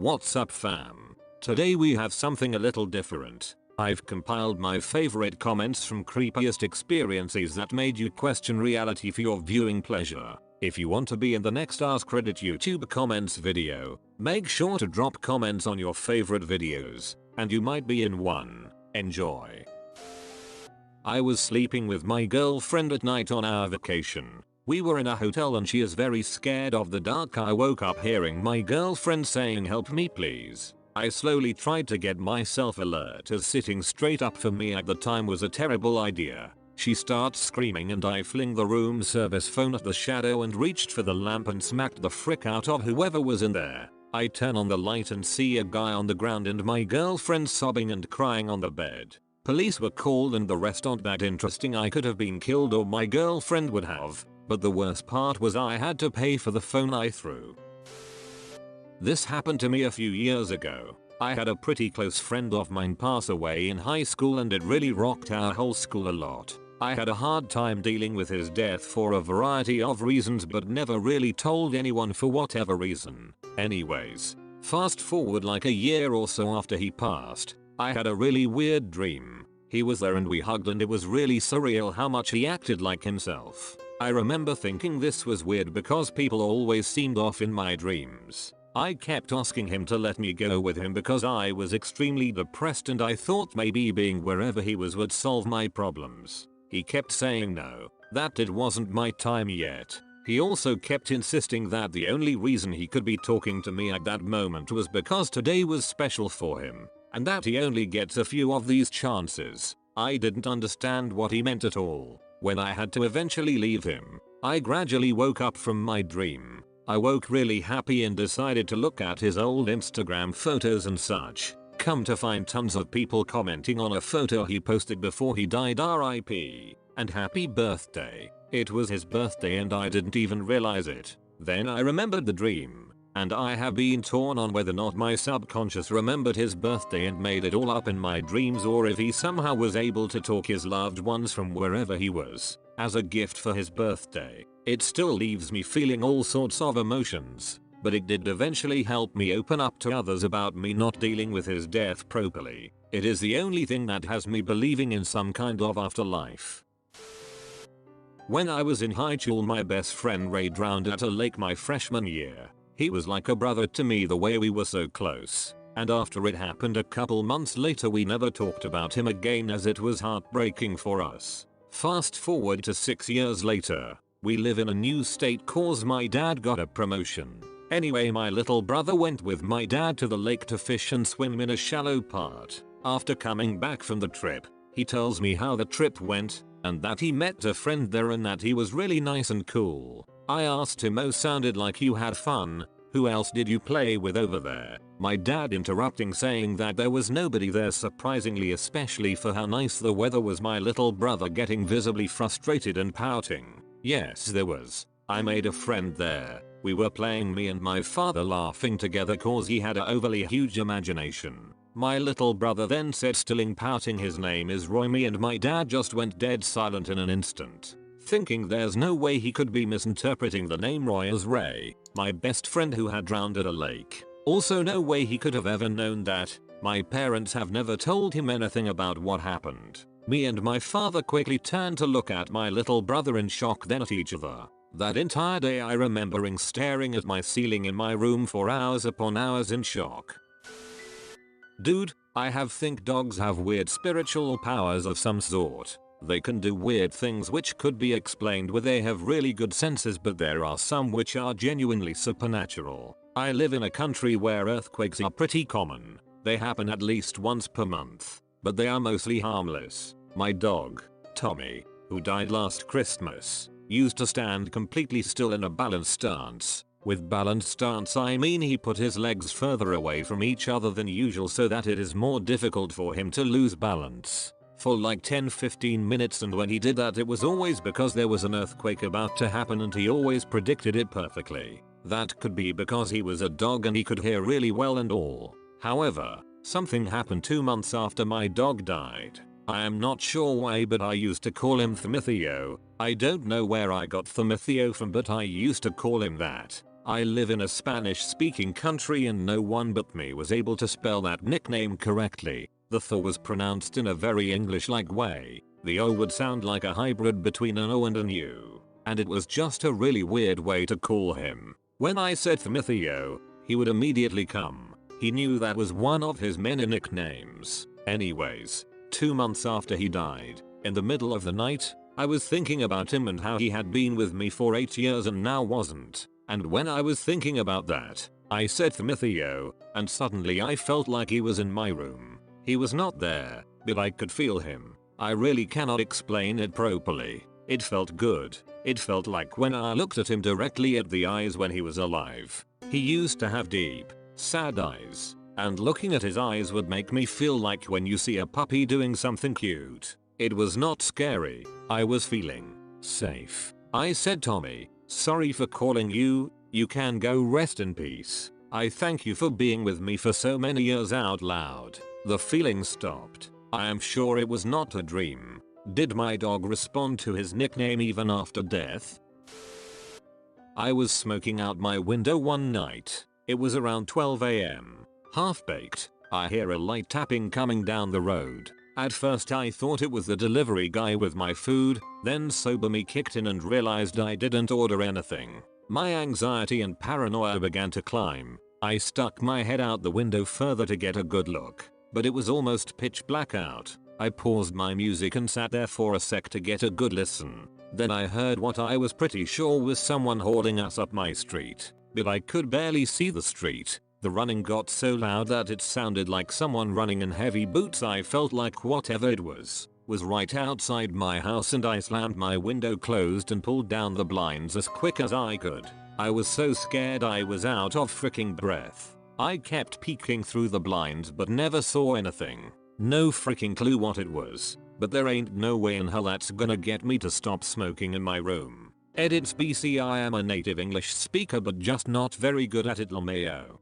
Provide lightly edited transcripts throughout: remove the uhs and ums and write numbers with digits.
What's up fam? Today we have something a little different. I've compiled my favorite comments from creepiest experiences that made you question reality for your viewing pleasure. If you want to be in the next AskReddit YouTube comments video, make sure to drop comments on your favorite videos, and you might be in one. Enjoy. I was sleeping with my girlfriend at night on our vacation. We were in a hotel and she is very scared of the dark. I woke up hearing my girlfriend saying, "Help me please." I slowly tried to get myself alert as sitting straight up for me at the time was a terrible idea. She starts screaming and I fling the room service phone at the shadow and reached for the lamp and smacked the frick out of whoever was in there. I turn on the light and see a guy on the ground and my girlfriend sobbing and crying on the bed. Police were called and the rest aren't that interesting. I could have been killed or my girlfriend would have, but the worst part was I had to pay for the phone I threw. This happened to me a few years ago. I had a pretty close friend of mine pass away in high school and it really rocked our whole school a lot. I had a hard time dealing with his death for a variety of reasons but never really told anyone for whatever reason. Anyways, fast forward like a year or so after he passed, I had a really weird dream. He was there and we hugged and it was really surreal how much he acted like himself. I remember thinking this was weird because people always seemed off in my dreams. I kept asking him to let me go with him because I was extremely depressed and I thought maybe being wherever he was would solve my problems. He kept saying no, that it wasn't my time yet. He also kept insisting that the only reason he could be talking to me at that moment was because today was special for him, and that he only gets a few of these chances. I didn't understand what he meant at all. When I had to eventually leave him, I gradually woke up from my dream. I woke really happy and decided to look at his old Instagram photos and such. Come to find tons of people commenting on a photo he posted before he died, RIP, and happy birthday. It was his birthday and I didn't even realize it. Then I remembered the dream, and I have been torn on whether or not my subconscious remembered his birthday and made it all up in my dreams or if he somehow was able to talk his loved ones from wherever he was as a gift for his birthday. It still leaves me feeling all sorts of emotions, but it did eventually help me open up to others about me not dealing with his death properly. It is the only thing that has me believing in some kind of afterlife. When I was in high school, my best friend Ray drowned at a lake my freshman year. He was like a brother to me the way we were so close. And after it happened a couple months later we never talked about him again as it was heartbreaking for us. Fast forward to 6 years later. We live in a new state cause my dad got a promotion. Anyway, my little brother went with my dad to the lake to fish and swim in a shallow part. After coming back from the trip, he tells me how the trip went and that he met a friend there and that he was really nice and cool. I asked him, "Oh, sounded like you had fun. Who else did you play with over there?" My dad interrupting saying that there was nobody there, surprisingly, especially for how nice the weather was. My little brother getting visibly frustrated and pouting. "Yes, there was. I made a friend there. We were playing, me and my father laughing together cause he had a overly huge imagination." My little brother then said, still pouting, "His name is Roy." Me and my dad just went dead silent in an instant, thinking there's no way he could be misinterpreting the name Roy as Ray, my best friend who had drowned at a lake. Also no way he could have ever known that. My parents have never told him anything about what happened. Me and my father quickly turned to look at my little brother in shock, then at each other. That entire day I remembering staring at my ceiling in my room for hours upon hours in shock. Dude, I think dogs have weird spiritual powers of some sort. They can do weird things which could be explained with they have really good senses, but there are some which are genuinely supernatural. I live in a country where earthquakes are pretty common. They happen at least once per month, but they are mostly harmless. My dog, Tommy, who died last Christmas, used to stand completely still in a balanced stance. With balanced stance I mean he put his legs further away from each other than usual so that it is more difficult for him to lose balance. For like 10-15 minutes, and when he did that it was always because there was an earthquake about to happen and he always predicted it perfectly. That could be because he was a dog and he could hear really well and all. However, something happened 2 months after my dog died. I am not sure why, but I used to call him Thimithio. I don't know where I got Thimithio from, but I used to call him that. I live in a Spanish speaking country and no one but me was able to spell that nickname correctly. The th was pronounced in a very English-like way. The O would sound like a hybrid between an O and an U. And it was just a really weird way to call him. When I said Thmithio, he would immediately come. He knew that was one of his many nicknames. Anyways, 2 months after he died, in the middle of the night, I was thinking about him and how he had been with me for 8 years and now wasn't. And when I was thinking about that, I said Thmithio, and suddenly I felt like he was in my room. He was not there, but I could feel him. I really cannot explain it properly. It felt good. It felt like when I looked at him directly at the eyes when he was alive. He used to have deep, sad eyes, and looking at his eyes would make me feel like when you see a puppy doing something cute. It was not scary. I was feeling safe. I said, Tommy, sorry for calling you. You can go rest in peace. I thank you for being with me for so many years out loud. The feeling stopped. I am sure it was not a dream. Did my dog respond to his nickname even after death? I was smoking out my window one night. It was around 12 AM. Half baked. I hear a light tapping coming down the road. At first I thought it was the delivery guy with my food, then sober me kicked in and realized I didn't order anything. My anxiety and paranoia began to climb. I stuck my head out the window further to get a good look, but it was almost pitch black out. I paused my music and sat there for a sec to get a good listen. Then I heard what I was pretty sure was someone holding us up my street, but I could barely see the street. The running got so loud that it sounded like someone running in heavy boots. I felt like whatever it was right outside my house and I slammed my window closed and pulled down the blinds as quick as I could. I was so scared I was out of freaking breath. I kept peeking through the blinds but never saw anything. No freaking clue what it was, but there ain't no way in hell that's gonna get me to stop smoking in my room. Edits BC. I am a native English speaker but just not very good at it, LMAO.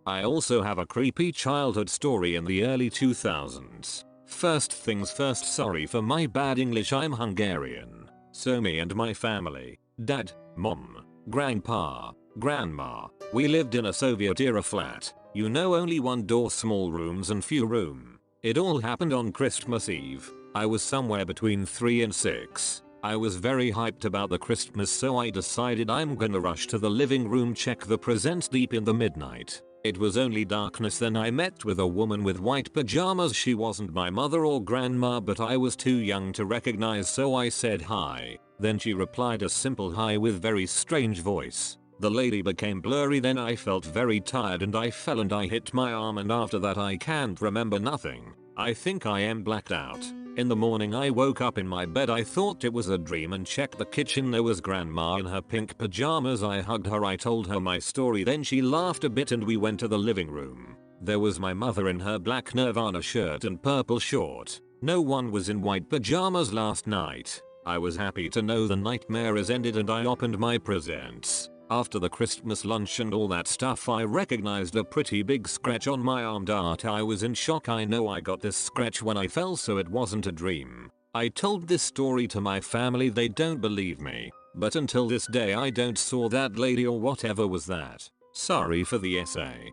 I also have a creepy childhood story in the early 2000s. First things first, sorry for my bad English, I'm Hungarian. So me and my family, dad, mom, grandpa, grandma, we lived in a Soviet era flat. You know, only one door, small rooms and few room. It all happened on Christmas Eve. I was somewhere between 3 and 6. I was very hyped about the Christmas, so I decided I'm gonna rush to the living room, check the presents deep in the midnight. It was only darkness. Then I met with a woman with white pajamas. She wasn't my mother or grandma, but I was too young to recognize, so I said hi. Then she replied a simple hi with very strange voice. The lady became blurry. Then I felt very tired and I fell and I hit my arm, and after that I can't remember nothing. I think I am blacked out. In the morning I woke up in my bed. I thought it was a dream and checked the kitchen. There was grandma in her pink pajamas. I hugged her. I told her my story. Then she laughed a bit and we went to the living room. There was my mother in her black Nirvana shirt and purple short. No one was in white pajamas last night. I was happy to know the nightmare has ended and I opened my presents. After the Christmas lunch and all that stuff, I recognized a pretty big scratch on my arm. I was in shock. I know I got this scratch when I fell, so it wasn't a dream. I told this story to my family. They don't believe me, but until this day I don't saw that lady or whatever was that. Sorry for the essay.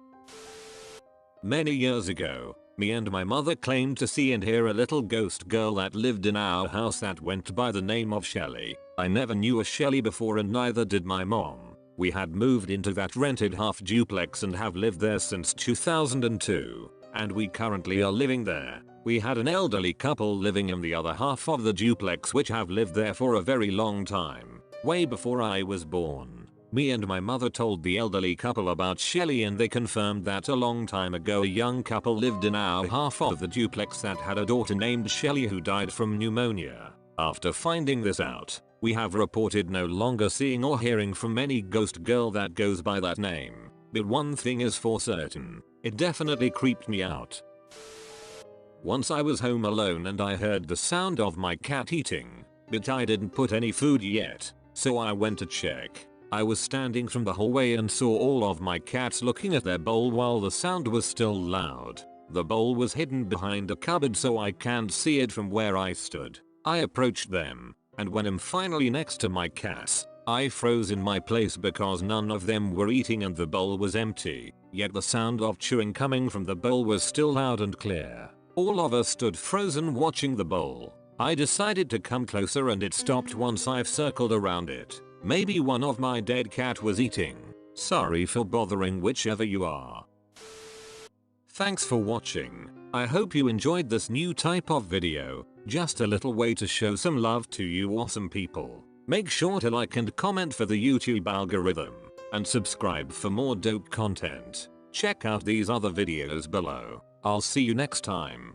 Many years ago, me and my mother claimed to see and hear a little ghost girl that lived in our house that went by the name of Shelly. I never knew a Shelly before and neither did my mom. We had moved into that rented half duplex and have lived there since 2002, and we currently are living there. We had an elderly couple living in the other half of the duplex which have lived there for a very long time, way before I was born. Me and my mother told the elderly couple about Shelly and they confirmed that a long time ago a young couple lived in our half of the duplex that had a daughter named Shelly who died from pneumonia. After finding this out, we have reported no longer seeing or hearing from any ghost girl that goes by that name. But one thing is for certain, it definitely creeped me out. Once I was home alone and I heard the sound of my cat eating, but I didn't put any food yet, so I went to check. I was standing from the hallway and saw all of my cats looking at their bowl while the sound was still loud. The bowl was hidden behind a cupboard so I can't see it from where I stood. I approached them, and when I'm finally next to my cats, I froze in my place because none of them were eating and the bowl was empty, yet the sound of chewing coming from the bowl was still loud and clear. All of us stood frozen watching the bowl. I decided to come closer and it stopped once I've circled around it. Maybe one of my dead cat was eating. Sorry for bothering whichever you are. Thanks for watching. I hope you enjoyed this new type of video. Just a little way to show some love to you awesome people. Make sure to like and comment for the YouTube algorithm. And subscribe for more dope content. Check out these other videos below. I'll see you next time.